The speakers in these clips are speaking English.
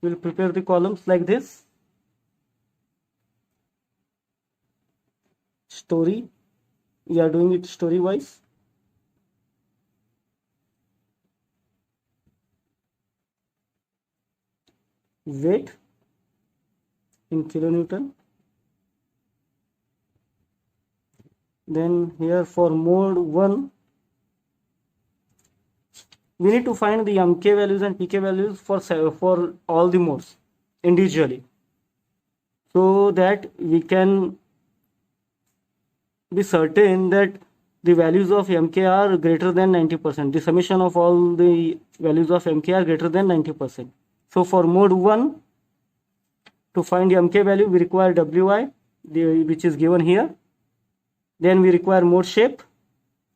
we will prepare the columns like this. Story, we are doing it story wise. Weight in kilonewton. Then here for mode 1, we need to find the mk values and pk values for all the modes individually, so that we can be certain that the values of mk are greater than 90%. The summation of all the values of mk are greater than 90%. So for mode 1, to find the mk value, we require wi, which is given here. Then we require mode shape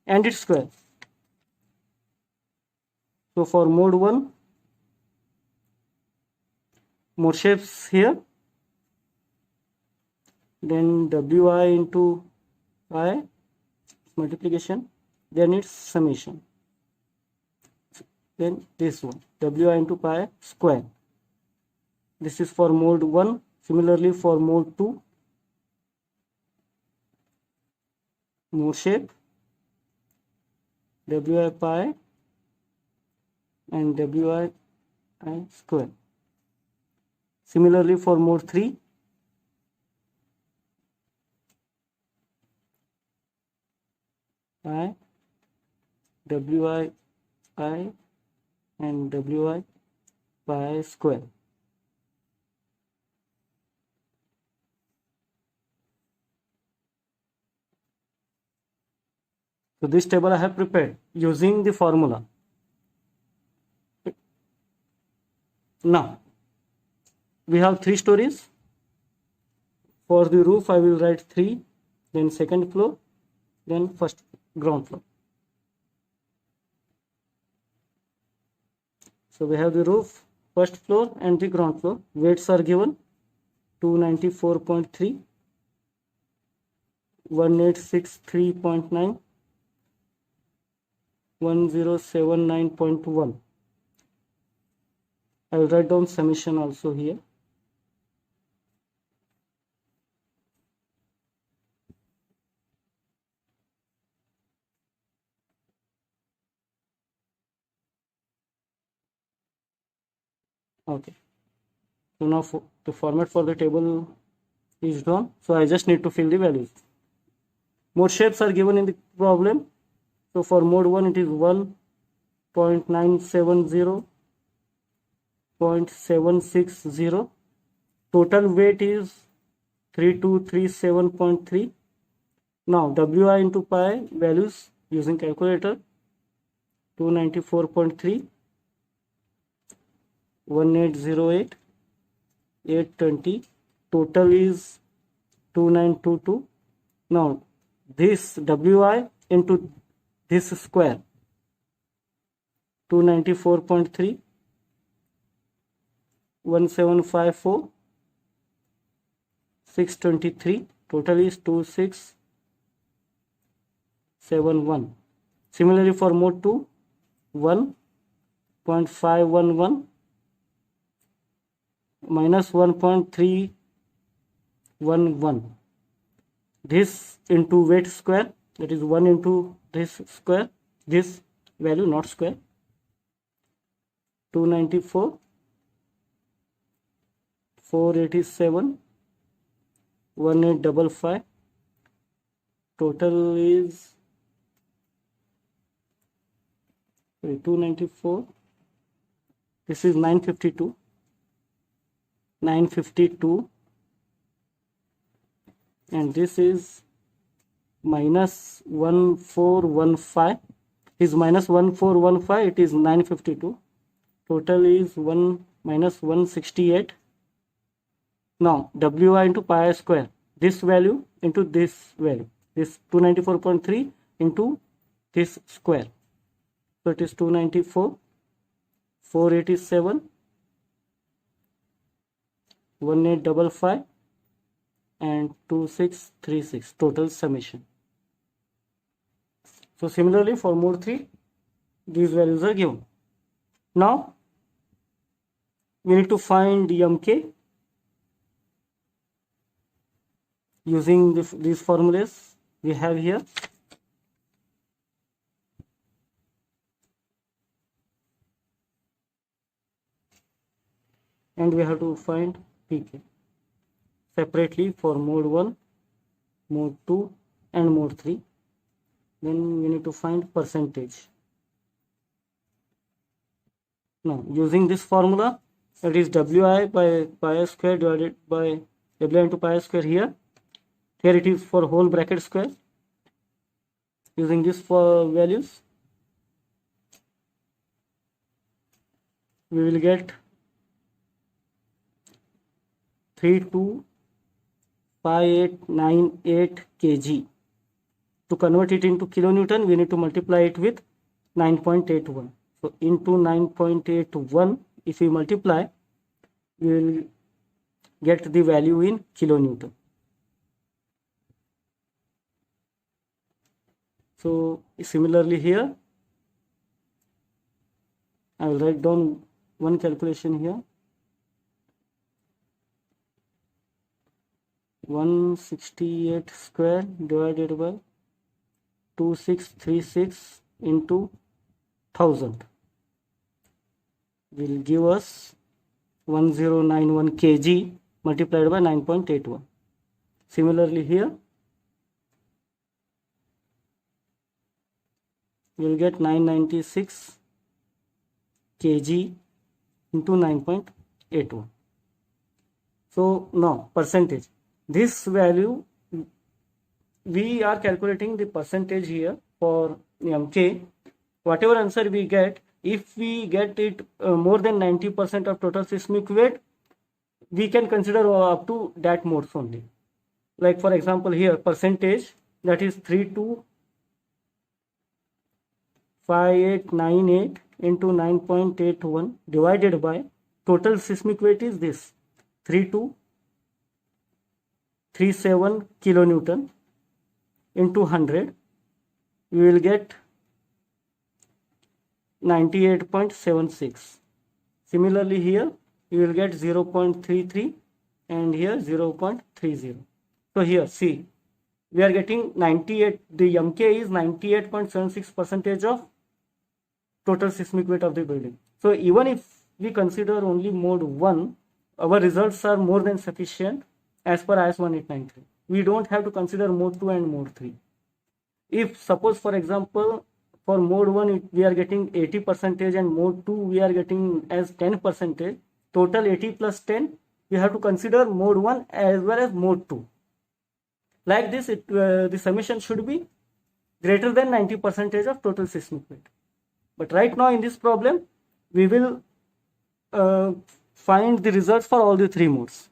and its square. So for mode 1, mode shapes here, then wi into I multiplication, then its summation, then this one wi into pi square. This is for mode 1. Similarly for mode 2, mode shape, wi pi and wi I square. Similarly for mode 3, I, wi I and wi pi square. So this table I have prepared using the formula. Now we have 3 stories. For the roof I will write 3, then second floor, then first ground floor. So we have the roof, first floor and the ground floor. Weights are given 294.3, 1863.9, 1079.1. I will write down summation also here. Okay. So now the format for the table is done. So I just need to fill the values. Mode shapes are given in the problem. So for mode 1 it is 1.970, 0.760. Total weight is 3237.3. Now wi into pi values using calculator, 294.3, 1808, 820. Total is 2922. Now this wi into this square, 294.3, 1754, 623. Total is 2671. Similarly for mode 2, 1.511 minus 1.311. This into weight square, that is 1 into this square, this value not square, 294, 487, 1855. Total is 294. This is 952, 952, and this is minus 1415. Is minus 1415. It is 952. Total is 1 minus 168. Now wi into pi square, this value into this value, this 294.3 into this square. So it is 294, 487, 1855 and 2636. Total summation. So similarly for mode 3, these values are given. Now we need to find mk using these formulas we have here. And we have to find pk separately for mode 1, mode 2 and mode 3. Then we need to find percentage. Now using this formula, that is wi by pi square divided by wi into pi square here. Here it is for whole bracket square. Using this for values, we will get 32598 kg. To convert it into kilonewton, we need to multiply it with 9.81. So into 9.81, if we multiply, we will get the value in kilonewton. So similarly here, I will write down one calculation here. 168 square divided by 2636 into 1000 will give us 1091 kg multiplied by 9.81. Similarly here, we will get 996 kg into 9.81. So now percentage. This value, we are calculating the percentage here for mk. Whatever answer we get, if we get it more than 90% of total seismic weight, we can consider up to that modes only. Like for example here, percentage, that is 32598 into 9.81 divided by total seismic weight is this 3237 kilonewton into 100, we will get 98.76. Similarly here, you will get 0.33 and here 0.30. So here see, we are getting 98, the mk is 98.76% of total seismic weight of the building. So even if we consider only mode 1, our results are more than sufficient as per IS 1893. We don't have to consider mode 2 and mode 3. If suppose for example for mode 1 we are getting 80% and mode 2 we are getting as 10%, total 80 plus 10, we have to consider mode 1 as well as mode 2. Like this, the summation should be greater than 90% of total seismic weight. But right now in this problem, we will find the results for all the three modes.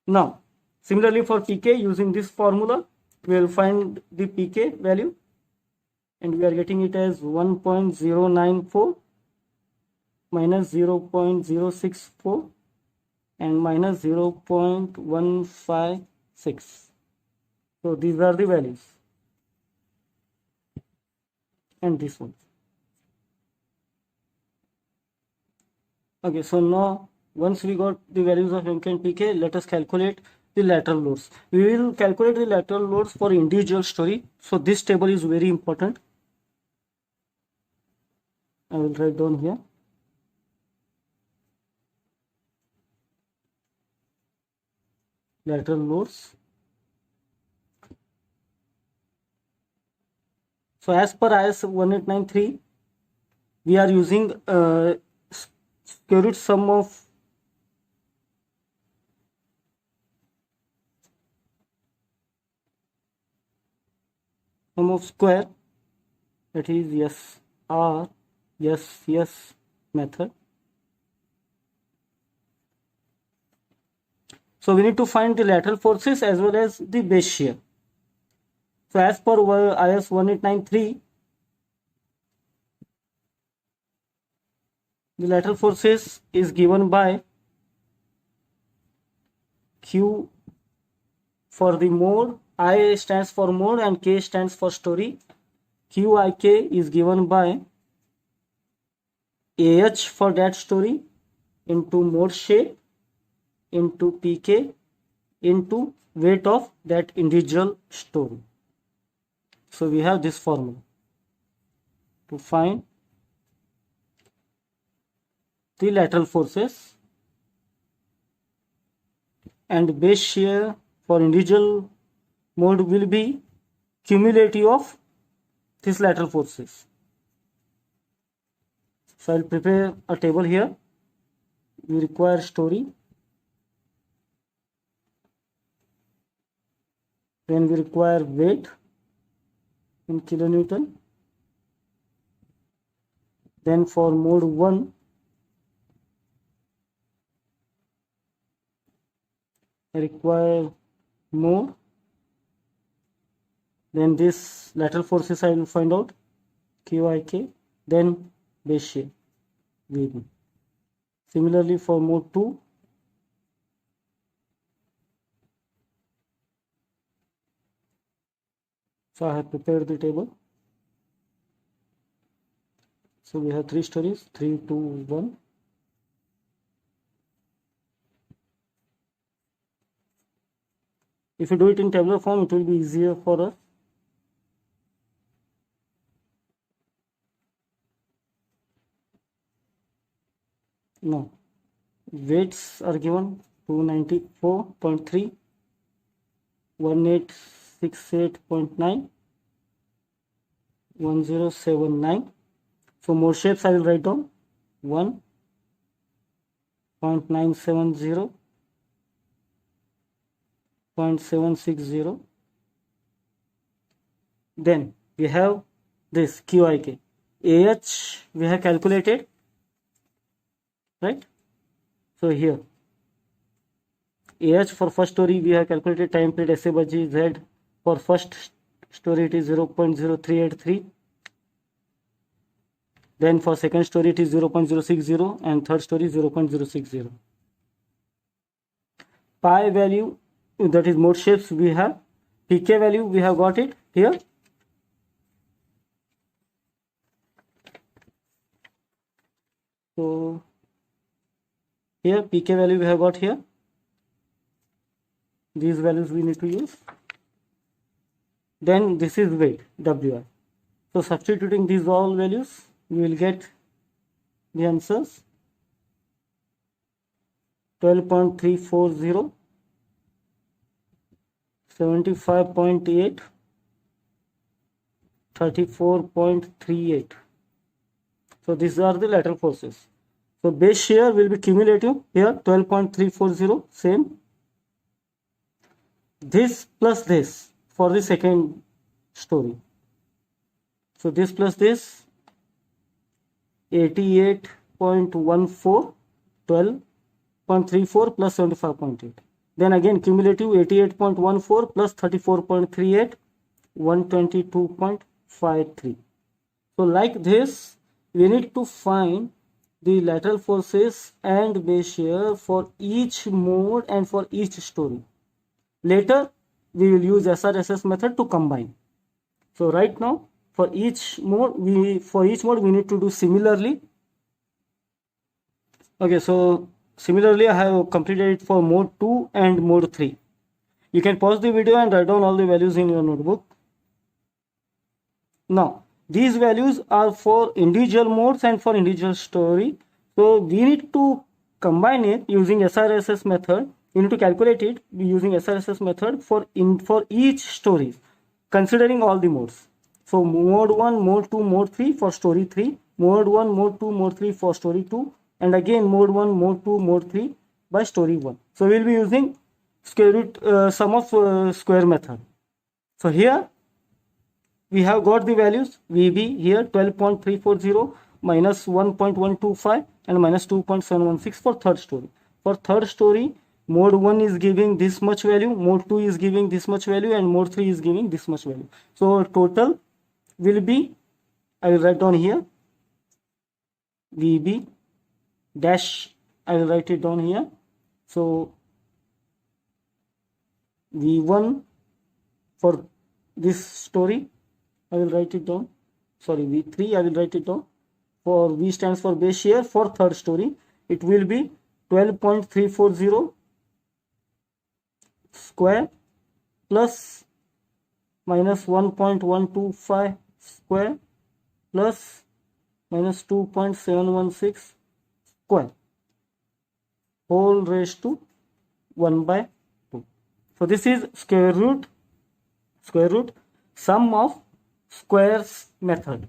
Now, similarly for pk, using this formula, we will find the pk value, and we are getting it as 1.094 minus 0.064 and minus 0.156. So these are the values, and this one. Okay, so now once we got the values of mk and pk, let us calculate the lateral loads. We will calculate the lateral loads for individual story. So this table is very important. I will write down here. Lateral loads. So as per IS 1893, we are using square root sum of square, that is yes method. So we need to find the lateral forces as well as the base shear. So as per IS 1893, the lateral forces is given by Q for the mode, I stands for mode and K stands for story. QIK is given by AH for that story into mode shape into pk into weight of that individual story. So we have this formula to find the lateral forces, and base shear for individual mode will be cumulative of these lateral forces. So I'll prepare a table here. We require story, then we require weight in kilonewton, then for mode 1 I require more, then this lateral forces I will find out QIK, then base shear VB. Similarly for mode 2 so I have prepared the table. So we have 3 stories, 3, 2, 1. If you do it in tabular form, it will be easier for us. No, weights are given 294.3, 1868.9, 1079. So more shapes I will write down 1.970, 0.760. Then we have this QIK. AH we have calculated, right? So here AH for first story we have calculated time period SA by G. Z for first story it is 0.0383. Then for second story it is 0.060 and third story 0.060. Pi value, that is mode shapes, we have. PK value we have got it here. So here PK value we have got here. These values we need to use. Then this is weight WI. So substituting these all values we will get the answers 12.340, 75.8, 34.38. So these are the lateral forces. So base shear will be cumulative here 12.340, same. This plus this for the second story. So this plus this 88.14, 12.34 plus 75.8. Then again cumulative 88.14 plus 34.38, 122.53. So like this we need to find the lateral forces and base shear for each mode and for each story. Later we will use SRSS method to combine. So right now for each mode we need to do similarly. Okay, so similarly I have completed it for mode 2 and mode 3. You can pause the video and write down all the values in your notebook. Now these values are for individual modes and for individual story. So we need to combine it using SRSS method. You need to calculate it using SRSS method for each story, considering all the modes. So mode 1, mode 2, mode 3 for story 3, mode 1, mode 2, mode 3 for story 2, and again mode 1, mode 2, mode 3 by story 1. So we will be using square root sum of square method. So here we have got the values. VB here 12.340 minus 1.125 and minus 2.716 for third story. For third story, mode 1 is giving this much value, mode 2 is giving this much value, and mode 3 is giving this much value. So total will be, I will write down here, VB dash, I will write it down here. So V1 for this story, I will write it down. Sorry, V3 I will write it down. For V stands for base shear for third story. it will be 12.340 square plus minus 1.125 square plus minus 2.716 square whole raised to 1 by 2. So this is square root sum of squares method.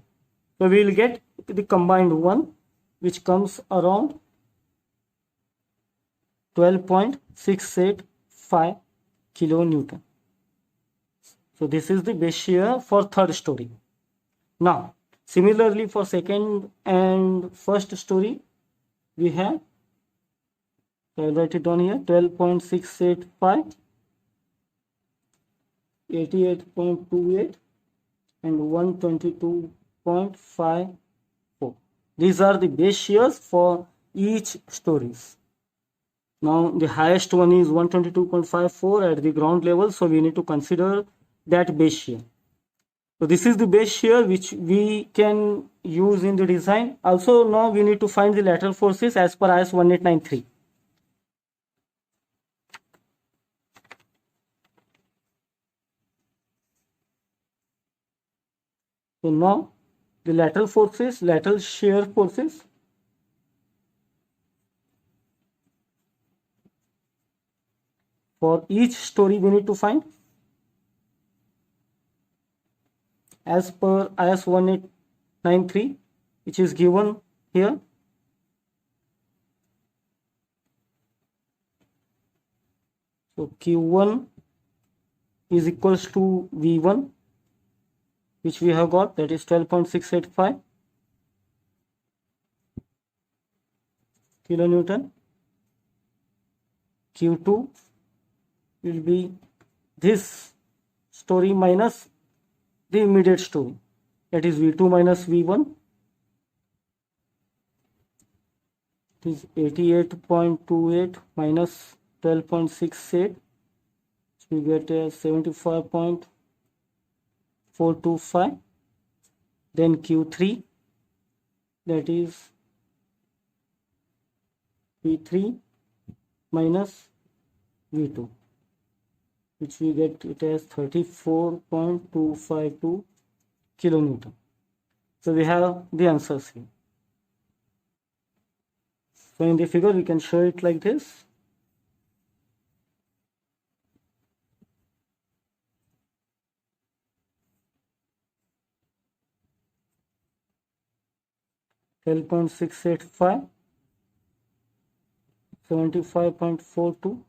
So we will get the combined one, which comes around 12.685 kilonewton. So this is the base shear for third story. Now similarly for second and first story, we have, I'll write it down here, 12.685, 88.28 and 122.54. These are the base shears for each stories. Now the highest one is 122.54 at the ground level, so we need to consider that base shear. So this is the base shear which we can use in the design. Also now we need to find the lateral forces as per IS 1893. So now the lateral forces, lateral shear forces, for each story we need to find as per IS 1893, which is given here. So Q1 is equals to V1, which we have got, that is 12.685 kilonewton. Q2 will be this story minus the immediate story, that is V2 minus V1. It is 88.28 minus 12.68, we get 75.425. Then Q3, that is V3 minus V2, which we get it as 34.252 kilonewton. So we have the answers here. So in the figure we can show it like this. $12.685, 75.42,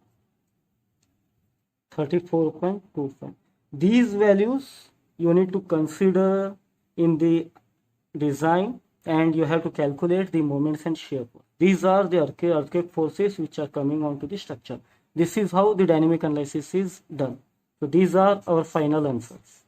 34.25. These values you need to consider in the design, and you have to calculate the moments and shear force. These are the earthquake forces which are coming onto the structure. This is how the dynamic analysis is done. So these are our final answers.